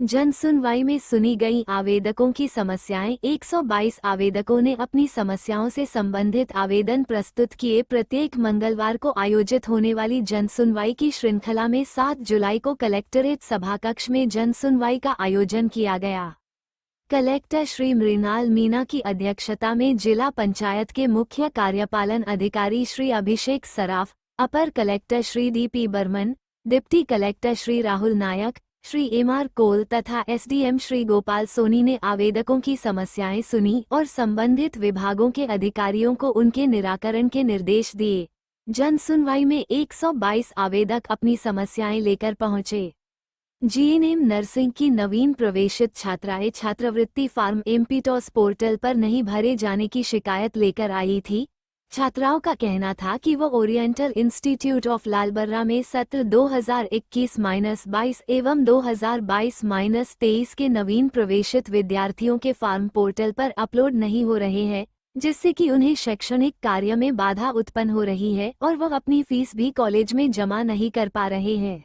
जन सुनवाई में सुनी गई आवेदकों की समस्याएं। 122 आवेदकों ने अपनी समस्याओं से संबंधित आवेदन प्रस्तुत किए। प्रत्येक मंगलवार को आयोजित होने वाली जन सुनवाई की श्रृंखला में 7 जुलाई को कलेक्ट्रेट सभाकक्ष में जन सुनवाई का आयोजन किया गया। कलेक्टर श्री मृणाल मीना की अध्यक्षता में जिला पंचायत के मुख्य कार्यपालन अधिकारी श्री अभिषेक सराफ, अपर collector Shri D P. Barman, deputy collector Shri Rahul Nayak, Shri M R. Kol तथा एसडीएम श्री गोपाल सोनी ने आवेदकों की समस्याएं सुनी और संबंधित विभागों के अधिकारियों को उनके निराकरण के निर्देश दिए। जन सुनवाई में 122 आवेदक अपनी समस्याएं लेकर पहुंचे। जीएनएम नर्सिंग की नवीन प्रवेशित छात्राएं छात्रवृत्ति फॉर्म एमपीटॉस पोर्टल पर नहीं भरे जाने की शिकायत लेकर आई थी। छात्राओं का कहना था कि वो ओरिएंटल इंस्टीट्यूट ऑफ लालबर्रा में सत्र 2021-22 एवं 2022-23 के नवीन प्रवेशित विद्यार्थियों के फॉर्म पोर्टल पर अपलोड नहीं हो रहे हैं, जिससे कि उन्हें शैक्षणिक कार्य में बाधा उत्पन्न हो रही है और वह अपनी फीस भी कॉलेज में जमा नहीं कर पा रहे हैं।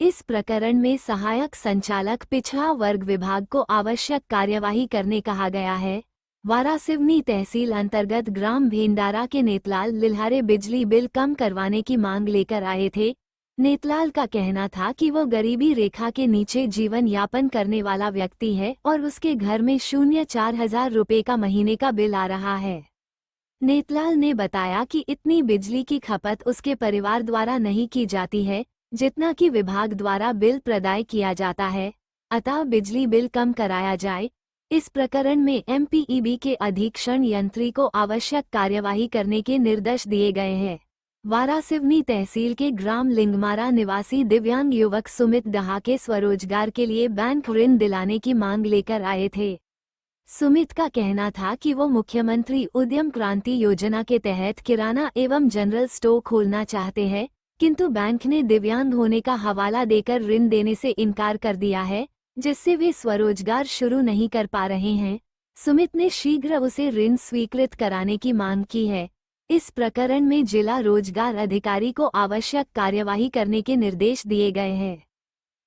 इस प्रकरण में सहायक संचालक पिछड़ा वर्ग विभाग को आवश्यक कार्यवाही करने कहा गया है। वारासिवनी तहसील अंतर्गत ग्राम भेंडारा के नेतलाल लिल्हारे बिजली बिल कम करवाने की मांग लेकर आए थे। नेतलाल का कहना था कि वो गरीबी रेखा के नीचे जीवन यापन करने वाला व्यक्ति है और उसके घर में 4,000 रुपये का महीने का बिल आ रहा है। नेतलाल ने बताया कि इतनी बिजली की खपत उसके परिवार द्वारा नहीं की जाती है जितना कि विभाग द्वारा बिल प्रदाय किया जाता है, अतः बिजली बिल कम कराया जाए। इस प्रकरण में एमपीईबी के अधीक्षण यंत्री को आवश्यक कार्यवाही करने के निर्देश दिए गए हैं। वारासिवनी तहसील के ग्राम लिंगमारा निवासी दिव्यांग युवक सुमित डहाके स्वरोजगार के लिए बैंक ऋण दिलाने की मांग लेकर आए थे। सुमित का कहना था कि वो मुख्यमंत्री उद्यम क्रांति योजना के तहत किराना एवं जनरल स्टोर खोलना चाहते हैं, किंतु बैंक ने दिव्यांग होने का हवाला देकर ऋण देने से इनकार कर दिया है, जिससे वे स्वरोजगार शुरू नहीं कर पा रहे हैं। सुमित ने शीघ्र उसे ऋण स्वीकृत कराने की मांग की है। इस प्रकरण में जिला रोजगार अधिकारी को आवश्यक कार्यवाही करने के निर्देश दिए गए हैं।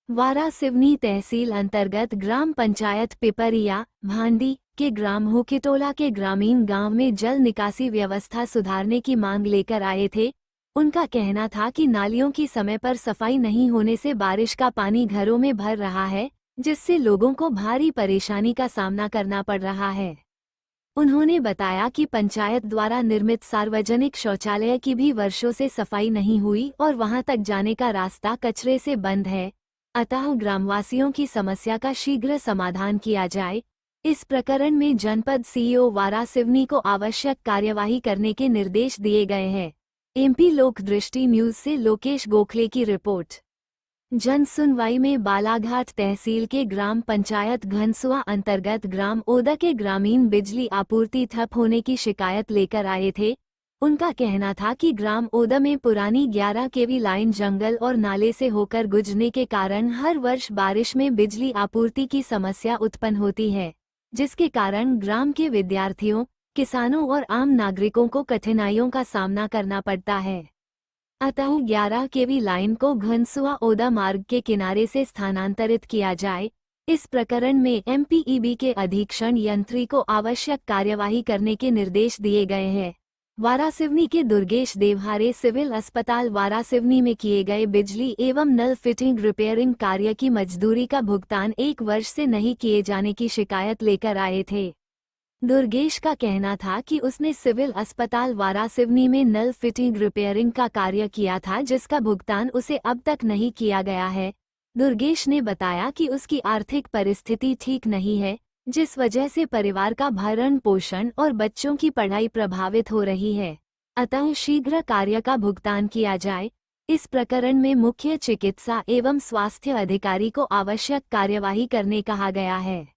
वारासिवनी तहसील अंतर्गत ग्राम पंचायत पिपरिया भांडी के ग्राम हुकिटोला के ग्रामीण गांव में जल निकासी व्यवस्था सुधारने की मांग लेकर आए थे। उनका कहना था कि नालियों की समय पर सफाई नहीं होने से बारिश का पानी घरों में भर रहा है, जिससे लोगों को भारी परेशानी का सामना करना पड़ रहा है। उन्होंने बताया कि पंचायत द्वारा निर्मित सार्वजनिक शौचालय की भी वर्षों से सफाई नहीं हुई और वहां तक जाने का रास्ता कचरे से बंद है, अतः ग्रामवासियों की समस्या का शीघ्र समाधान किया जाए। इस प्रकरण में जनपद सीईओ वारासिवनी को आवश्यक कार्यवाही करने के निर्देश दिए गए हैं। एमपी लोक दृष्टि न्यूज से लोकेश गोखले की रिपोर्ट। जन सुनवाई में बालाघाट तहसील के ग्राम पंचायत घनसुआ अंतर्गत ग्राम ओदा के ग्रामीण बिजली आपूर्ति ठप होने की शिकायत लेकर आए थे। उनका कहना था कि ग्राम ओदा में पुरानी 11 केवी लाइन जंगल और नाले से होकर गुजरने के कारण हर वर्ष बारिश में बिजली आपूर्ति की समस्या उत्पन्न होती है, जिसके कारण ग्राम के विद्यार्थियों, किसानों और आम नागरिकों को कठिनाइयों का सामना करना पड़ता है। अतः 11 केवी लाइन को घनसुआ ओदा मार्ग के किनारे से स्थानांतरित किया जाए। इस प्रकरण में एमपीईबी के अधीक्षण यंत्री को आवश्यक कार्यवाही करने के निर्देश दिए गए हैं। वारासिवनी के दुर्गेश देवहारे सिविल अस्पताल वारासिवनी में किए गए बिजली एवं नल फिटिंग रिपेयरिंग कार्य की मजदूरी का भुगतान 1 वर्ष से नहीं किए जाने की शिकायत लेकर आए थे। दुर्गेश का कहना था कि उसने सिविल अस्पताल वारासिवनी में नल फिटिंग रिपेयरिंग का कार्य किया था, जिसका भुगतान उसे अब तक नहीं किया गया है। दुर्गेश ने बताया कि उसकी आर्थिक परिस्थिति ठीक नहीं है, जिस वजह से परिवार का भरण पोषण और बच्चों की पढ़ाई प्रभावित हो रही है, अतः शीघ्र कार्य का भुगतान किया जाए। इस प्रकरण में मुख्य चिकित्सा एवं स्वास्थ्य अधिकारी को आवश्यक कार्यवाही करने कहा गया है।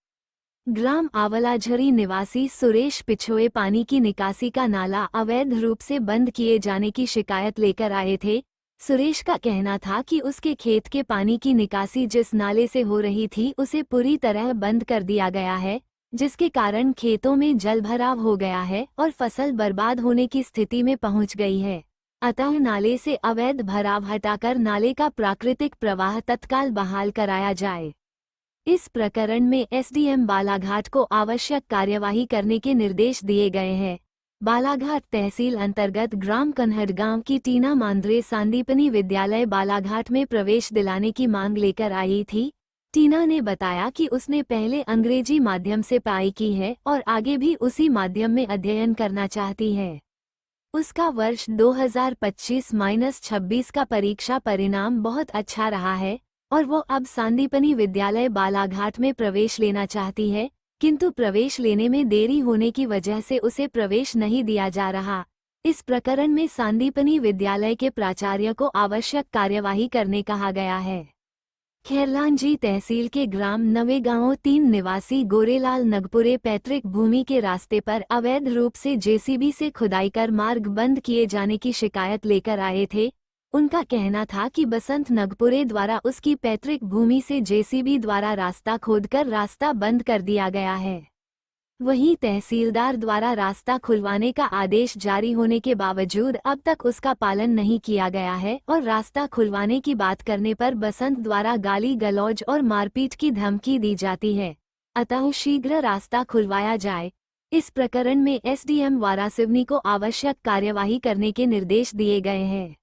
ग्राम आवलाझरी निवासी सुरेश पिछोए पानी की निकासी का नाला अवैध रूप से बंद किए जाने की शिकायत लेकर आए थे। सुरेश का कहना था कि उसके खेत के पानी की निकासी जिस नाले से हो रही थी उसे पूरी तरह बंद कर दिया गया है, जिसके कारण खेतों में जलभराव हो गया है और फसल बर्बाद होने की स्थिति में पहुंच गई है। अतः नाले से अवैध भराव हटाकर नाले का प्राकृतिक प्रवाह तत्काल बहाल कराया जाए। इस प्रकरण में एसडीएम बालाघाट को आवश्यक कार्यवाही करने के निर्देश दिए गए हैं। बालाघाट तहसील अंतर्गत ग्राम कन्हड़गांव की टीना मांद्रे सांदीपनी विद्यालय बालाघाट में प्रवेश दिलाने की मांग लेकर आई थी। टीना ने बताया कि उसने पहले अंग्रेजी माध्यम से पढ़ाई की है और आगे भी उसी माध्यम में अध्ययन करना चाहती है। उसका वर्ष 2025-26 का परीक्षा परिणाम बहुत अच्छा रहा है और वो अब सांदीपनी विद्यालय बालाघाट में प्रवेश लेना चाहती है, किंतु प्रवेश लेने में देरी होने की वजह से उसे प्रवेश नहीं दिया जा रहा। इस प्रकरण में सांदीपनी विद्यालय के प्राचार्य को आवश्यक कार्यवाही करने कहा गया है। खैरलांजी तहसील के ग्राम नवेगांव 3 निवासी गोरेलाल नगपुरे पैतृक भूमि के रास्ते पर अवैध रूप से जेसीबी से खुदाई कर मार्ग बंद किए जाने की शिकायत लेकर आए थे। उनका कहना था कि बसंत नगपुरे द्वारा उसकी पैतृक भूमि से जेसीबी द्वारा रास्ता खोदकर रास्ता बंद कर दिया गया है। वहीं तहसीलदार द्वारा रास्ता खुलवाने का आदेश जारी होने के बावजूद अब तक उसका पालन नहीं किया गया है और रास्ता खुलवाने की बात करने पर बसंत द्वारा गाली गलौज और मारपीट की धमकी दी जाती है। अतः शीघ्र रास्ता खुलवाया जाए। इस प्रकरण में एसडीएम वारासिवनी को आवश्यक कार्यवाही करने के निर्देश दिए गए हैं।